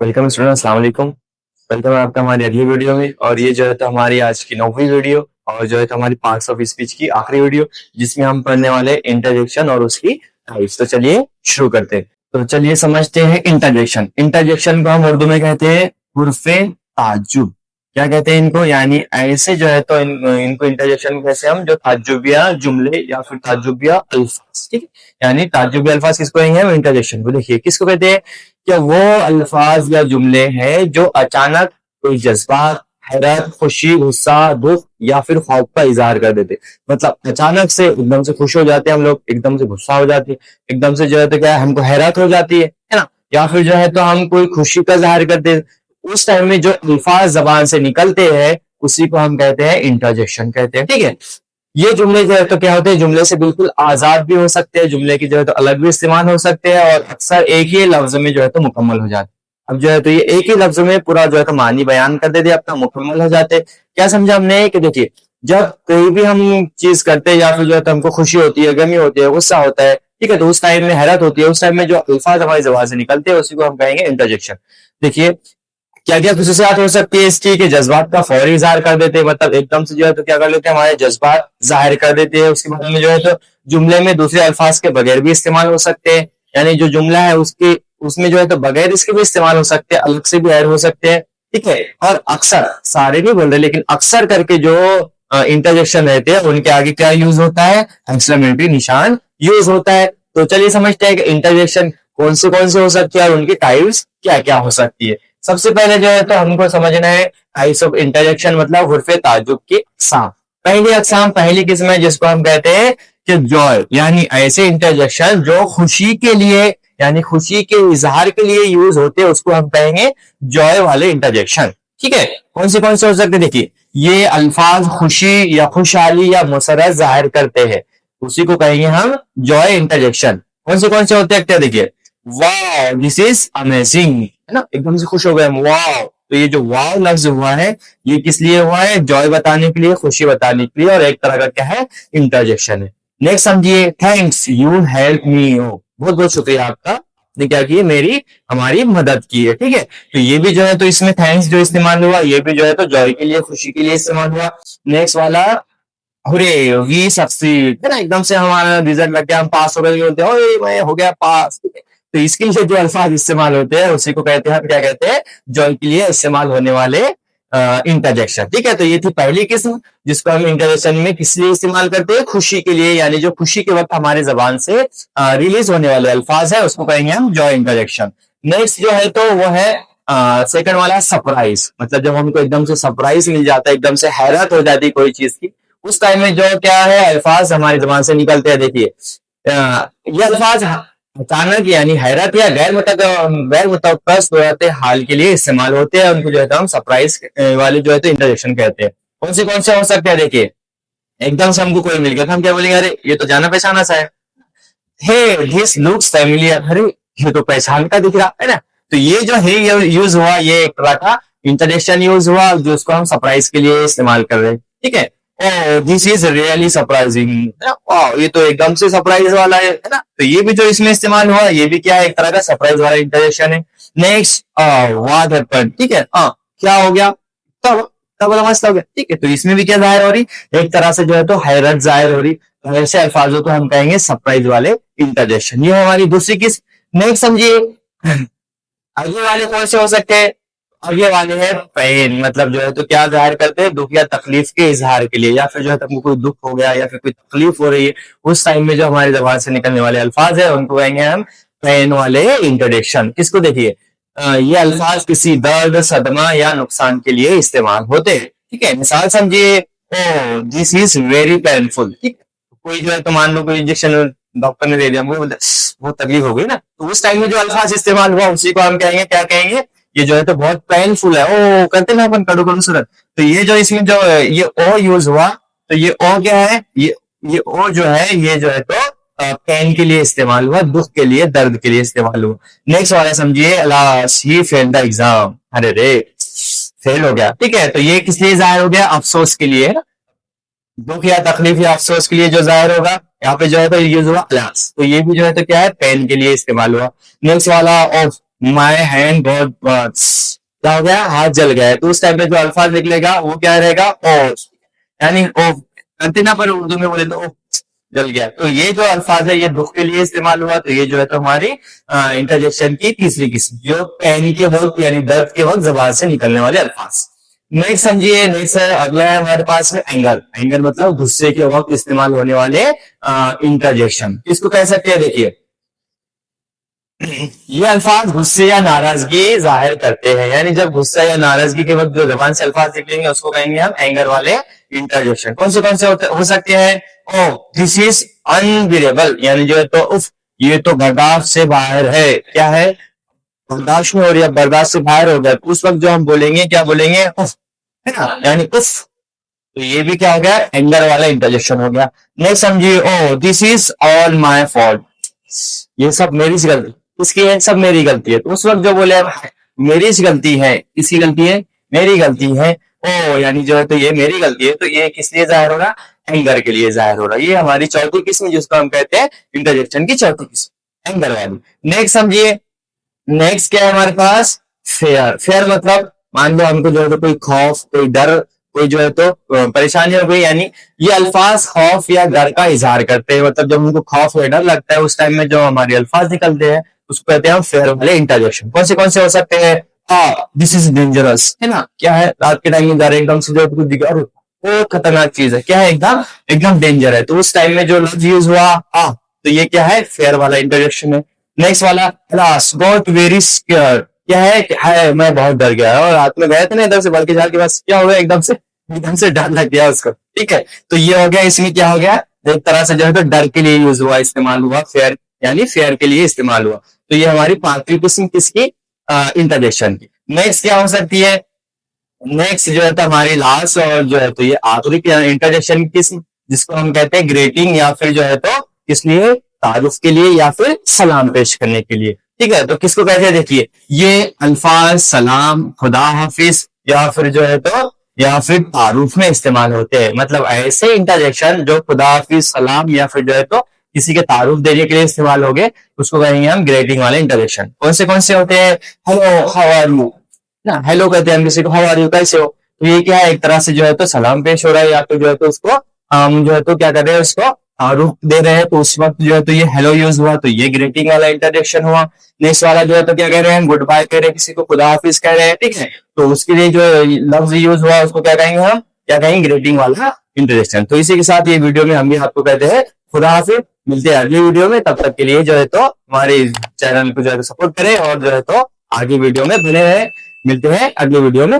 Welcome student, अस्सलाम वालेकुम। Welcome है आपका हमारी अगली वीडियो में। और ये जो है तो हमारी आज की 9वीं वीडियो और जो है तो हमारी पार्ट्स ऑफ स्पीच की आखिरी वीडियो, जिसमें हम पढ़ने वाले इंटरजेक्शन और उसकी टाइप्स। तो चलिए शुरू करते हैं। तो चलिए समझते हैं इंटरजेक्शन। इंटरजेक्शन को हम उर्दू में कहते हैं हुर्फे ताज्जुब। क्या कहते हैं इनको? यानी ऐसे जो है तो इनको इंटरजेक्शन कैसे हम जो ताज्जुबिया जुमले या फिर ताज्जुबिया अल्फाज, ठीक है। यानी ताज्जुबिया अल्फाज किसको कहेंगे? इंटरजेक्शन को। देखिए किसको कहते हैं कि वो अल्फाज या जुमले हैं जो अचानक कोई जज्बात, हैरत, खुशी, गुस्सा, दुख या फिर खौफ का इजहार कर देते। मतलब अचानक से एकदम से खुश हो जाते हैं हम लोग, एकदम से गुस्सा हो जाती है, एकदम से जो है तो क्या है हमको हैरत हो जाती है ना। या फिर जो है तो हम कोई खुशी का इजहार करते हैं। उस टाइम में जो अल्फाज जबान से निकलते हैं उसी को हम कहते हैं इंटरजेक्शन कहते हैं, ठीक है। ये जुमले जो है तो क्या होते हैं, जुमले से बिल्कुल आजाद भी हो सकते हैं, जुमले की जो है तो अलग भी इस्तेमाल हो सकते हैं और अक्सर एक ही लफ्ज में जो है तो मुकम्मल हो जाते हैं। अब जो है तो ये एक ही लफ्ज में पूरा जो है तो मानी बयान कर देते, अपना मुकम्मल हो जाते। क्या समझा हमने? कि देखिए जब कोई भी हम चीज करते हैं या फिर जो है तो हमको खुशी होती है, गमी होती है, गुस्सा होता है, ठीक है, तो उस टाइम में हैरत होती है, उस टाइम में जो अल्फाज हमारी ज़बान से निकलते हैं उसी को हम कहेंगे इंटरजेक्शन। देखिए क्या क्या खसूसियात हो सकती है इसकी कि जज्बात का फौरी इजहार कर देते हैं। मतलब एकदम से जो है तो क्या कर लेते हैं, हमारे जज्बात जाहिर कर देते हैं। उसके बाद में जो है तो जुमले में दूसरे अल्फाज के बगैर भी इस्तेमाल हो सकते हैं। यानी जो जुमला है उसके उसमें जो है तो बगैर इसके भी इस्तेमाल हो सकते हैं, अलग से भी ऐड हो सकते हैं, ठीक है। और अक्सर, सारे नहीं बोल रहे लेकिन अक्सर करके जो इंटरजेक्शन रहते हैं उनके आगे क्या यूज होता है? एक्सक्लेमेटरी निशान यूज होता है। तो चलिए समझते हैं कि इंटरजेक्शन कौन से हो सकते हैं और उनकी टाइप्स क्या क्या हो सकती है। सबसे पहले जो है तो हमको समझना है टाइप्स ऑफ इंटरजेक्शन, मतलब हुर्फे ताजुब की अक़साम। पहली किस्म है जिसको हम कहते हैं कि जॉय, यानी ऐसे इंटरजेक्शन जो खुशी के लिए यानी खुशी के इजहार के लिए यूज होते हैं उसको हम कहेंगे जॉय वाले इंटरजेक्शन, ठीक है। कौन से हो सकते हैं? देखिए ये अल्फाज खुशी या खुशहाली या मुसरत जाहिर करते हैं, उसी को कहेंगे हम जॉय इंटरजेक्शन। कौन से होते हैं? क्या देखिए, वाह दिस इज अमेजिंग, है ना, एकदम से खुश हो गए हम, वाह। तो ये जो वाह लफ्ज हुआ है ये किस लिए हुआ है? जॉय बताने के लिए, खुशी बताने के लिए, और एक तरह का क्या है? इंटरजेक्शन है। नेक्स्ट समझिए, थैंक्स यू हेल्प मी। बहुत बहुत शुक्रिया आपका, ने क्या की? मेरी हमारी मदद की है, ठीक है। तो ये भी जो है तो इसमें थैंक्स जो इस्तेमाल हुआ ये भी जो है तो जॉय के लिए, खुशी के लिए इस्तेमाल हुआ। नेक्स्ट वाला, अरे वी सक्सीड, है ना, एकदम से हमारा रिजल्ट लग गया, हम पास हो गए, बोलते हैं ओए मैं हो गया पास। तो इसके लिए जो अल्फाज इस्तेमाल होते हैं उसी को कहते हैं हम क्या कहते हैं? जॉय के लिए इस्तेमाल होने वाले इंटरजेक्शन, ठीक है। तो ये थी पहली किस्म जिसको हम इंटरजेक्शन में किस लिए इस्तेमाल करते हैं? खुशी के लिए, यानी जो खुशी के वक्त हमारे जबान से रिलीज होने वाले अल्फाज है उसको कहेंगे हम जॉय इंटरजेक्शन। नेक्स्ट जो है तो वो है सेकंड वाला सरप्राइज। मतलब जब हमको एकदम से सरप्राइज मिल जाता है, एकदम से हैरत हो जाती है कोई चीज की, उस टाइम में जो क्या है अल्फाज हमारी जुबान से निकलते हैं। देखिए ये अल्फाज अचानक यानी हैरत या गैर मुतवक्का सूरत हाल के लिए इस्तेमाल होते हैं, उनको जो है तो हम सरप्राइज वाले जो है तो इंटरजेक्शन कहते हैं। कौन से हो सकते हैं? देखिए एकदम से हमको कोई मिल गया तो हम क्या बोलेंगे? अरे ये तो जाना पहचाना सा है, हे दिस लुक्स फैमिलियर, अरे ये तो पहचान का दिख रहा है ना। तो ये जो है यूज हुआ, ये एक तरह का इंटरजेक्शन यूज हुआ जो उसको हम सरप्राइज के लिए इस्तेमाल कर रहे हैं, ठीक है। दिस इज रियली सरप्राइजिंग, ये तो एकदम से सरप्राइज वाला है ना। तो ये भी जो इसमें इस्तेमाल हुआ ये भी क्या है? एक तरह का सरप्राइज वाला इंटरजेक्शन है। नेक्स्ट व्हाट हैपेंड, ठीक है, क्या हो गया? तब तब मस्त हो गया, ठीक है। तो इसमें भी क्या जाहिर हो रही? एक तरह से जो है तो हैरत जाहिर हो रही। तो ऐसे अल्फाजों को हम कहेंगे सरप्राइज वाले इंटरजेक्शन। ये है हमारी दूसरी किस्म। नेक्स्ट समझिए, आगे वाले कौन से हो सकते हैं? आगे वाले हैं पेन, मतलब जो है तो क्या जाहिर करते हैं? दुख या तकलीफ के इजहार के लिए, या फिर जो है तुमको कोई दुख हो गया या फिर कोई तकलीफ हो रही है, उस टाइम में जो हमारी जबान से निकलने वाले अल्फाज है उनको कहेंगे हम पेन वाले इंटरजेक्शन। किसको? देखिए ये अल्फाज किसी दर्द, सदमा या नुकसान के लिए इस्तेमाल होते हैं, ठीक है। मिसाल समझिए, दिस इज वेरी पेनफुल, ठीक है। कोई जो है तो मान लो कोई इंजेक्शन डॉक्टर ने दे दिया, हमको बोलते बहुत तकलीफ हो गई ना, तो उस टाइम में जो अल्फाज इस्तेमाल हुआ उसी को हम कहेंगे, क्या कहेंगे? ये जो है तो बहुत पेनफुल है, ओ कहते ना अपन कड़ू कड़ू सूरत। तो ये जो इसमें जो ये ओ यूज हुआ, तो ये ओ क्या है? ये ओ जो है ये जो है तो पेन के लिए इस्तेमाल हुआ, दुख के लिए, दर्द के लिए इस्तेमाल हुआ। नेक्स्ट वाला समझिए, alas he fail the exam, अरे रे फेल हो गया, ठीक है। तो ये किस लिए जाहिर हो गया? अफसोस के लिए, है ना, दुख या तकलीफ या अफसोस के लिए जो जाहिर होगा, यहाँ पे जो है तो यूज हुआ अलास। तो ये भी जो है तो क्या है? पेन के लिए इस्तेमाल हुआ। नेक्स्ट वाला of, my hand got Burns, क्या हो गया, हाथ जल गया है। तो उस टाइम पे जो अल्फाज निकलेगा वो क्या रहेगा, ओ, यानी ओ करते ना, पर उर्दू में बोले तो ओ जल गया। तो ये जो अल्फाज है ये दुख के लिए इस्तेमाल हुआ, तो ये जो है तो हमारी इंटरजेक्शन की तीसरी किस्म, जो पैन के वक्त यानी दर्द के वक्त जबान से निकलने वाले अल्फाज। नेक्स्ट समझिए, नेक्स्ट अगला है हमारे पास में एंगर। एंगर मतलब गुस्से के वक्त इस्तेमाल होने वाले इंटरजेक्शन। किसको कह सकते हैं, देखिए ये अल्फाज गुस्से या नाराजगी जाहिर करते हैं, यानी जब गुस्सा या नाराजगी के वक्त जो जबान से अल्फाज निकलेंगे उसको कहेंगे हम एंगर वाले इंटरजेक्शन। कौन से हो सकते हैं, ओ दिस इज अनबिरेबल, यानी जो है तो उफ, ये तो बर्दाश्त से बाहर है। क्या है, बर्दाश्त में हो रही है, बर्दाश्त से बाहर हो गया, उस वक्त जो हम बोलेंगे क्या बोलेंगे, उफ, है ना, यानी उफ। तो ये भी क्या हो गया, एंगर वाला इंटरजेक्शन हो गया। नेक्स्ट समझिए, oh this is all my fault, ये सब मेरी गलती, किसकी है, सब मेरी गलती है। तो उस वक्त जो बोले मेरी गलती है, किसकी गलती है, मेरी गलती है, ओ यानी जो है तो ये मेरी गलती है, तो ये किस लिए जाहिर हो रहा, एंगर के लिए जाहिर हो रहा है। ये हमारी चौथी किस्म जिसको हम कहते हैं इंटरजेक्शन की चौथी किस्म, एंगर वाली। नेक्स्ट समझिए, नेक्स्ट क्या है हमारे पास, फेयर। फेयर मतलब मान लो हमको जो है तो कोई खौफ, कोई डर, कोई जो है तो परेशानी हो गई, यानी ये अल्फाज खौफ या डर का इजहार करते हैं। मतलब जब उनको खौफ या डर लगता है उस टाइम में जो हमारे अल्फाज निकलते हैं उसको कहते हैं हम फेयर वाले इंटरजेक्शन। कौन से हो सकते हैं, दिस इज डेंजरस, है ना, क्या है, रात के टाइम में जा रहे एकदम से जो कुछ दिखा, वो खतरनाक चीज है, क्या है, एकदम एकदम डेंजर है। तो उस टाइम में जो लफ्ज यूज हुआ तो ये क्या है, फेयर वाला इंटरजेक्शन है। नेक्स्ट वाला, क्लास गॉट वेरी स्केयर, क्या है, मैं बहुत डर गया, और रात में गए थे ना इधर से बल्कि जाल के पास, क्या हो गया, एकदम से डर लग गया उसको। ठीक है, तो ये हो गया, इसमें क्या हो गया, एक तरह से जो है तो डर के लिए यूज हुआ, इस्तेमाल हुआ, फेयर यानी फेयर के लिए इस्तेमाल हुआ। तो ये हमारी पांचवी किस्म किसकी, इंटरजेक्शन की। नेक्स्ट क्या हो सकती है, नेक्स्ट जो है तो हमारी लास्ट और जो है तो ये आखिरी इंटरजेक्शन की किस्म जिसको हम कहते हैं ग्रेटिंग, या फिर जो है तो किस लिए, तारुफ के लिए या फिर सलाम पेश करने के लिए। ठीक है, तो किसको कहते हैं, देखिए ये अल्फाज सलाम, खुदा हाफिज या फिर जो है तो या फिर तारुफ में इस्तेमाल होते हैं। मतलब ऐसे इंटरजेक्शन जो खुदा हाफिज, सलाम या फिर जो है तो किसी के तारुफ देने के लिए इस्तेमाल हो गए उसको कहेंगे हम ग्रेटिंग वाले इंटरजेक्शन। कौन से होते हैं, हेलो हाउ आर यू ना, हेलो कहते हैं हम किसी को, हाउ आर यू, कैसे हो। तो ये क्या है, एक तरह से जो है तो सलाम पेश हो रहा है, या फिर जो है तो उसको हम जो है तो क्या कर रहे हैं, उसको तारुफ दे रहे हैं, तो उस वक्त जो है तो ये हेलो यूज हुआ, तो ये ग्रीटिंग वाला इंटरजेक्शन हुआ। नेक्स्ट वाला जो है तो क्या कह रहे हैं, गुड बाय कह रहे हैं, किसी को खुदा हाफिज कह रहे हैं, ठीक है, तो उसके लिए जो लफ्ज यूज हुआ उसको क्या कहेंगे हम, क्या कहेंगे, ग्रीटिंग वाला इंटरजेक्शन। तो इसी के साथ ये वीडियो में हम भी आपको कहते हैं खुदा हाफिज, मिलते हैं अगली वीडियो में। तब तक के लिए जो है तो हमारे चैनल को जो है तो सपोर्ट करें और जो है तो आगे वीडियो में बने रहे। मिलते हैं अगले वीडियो में।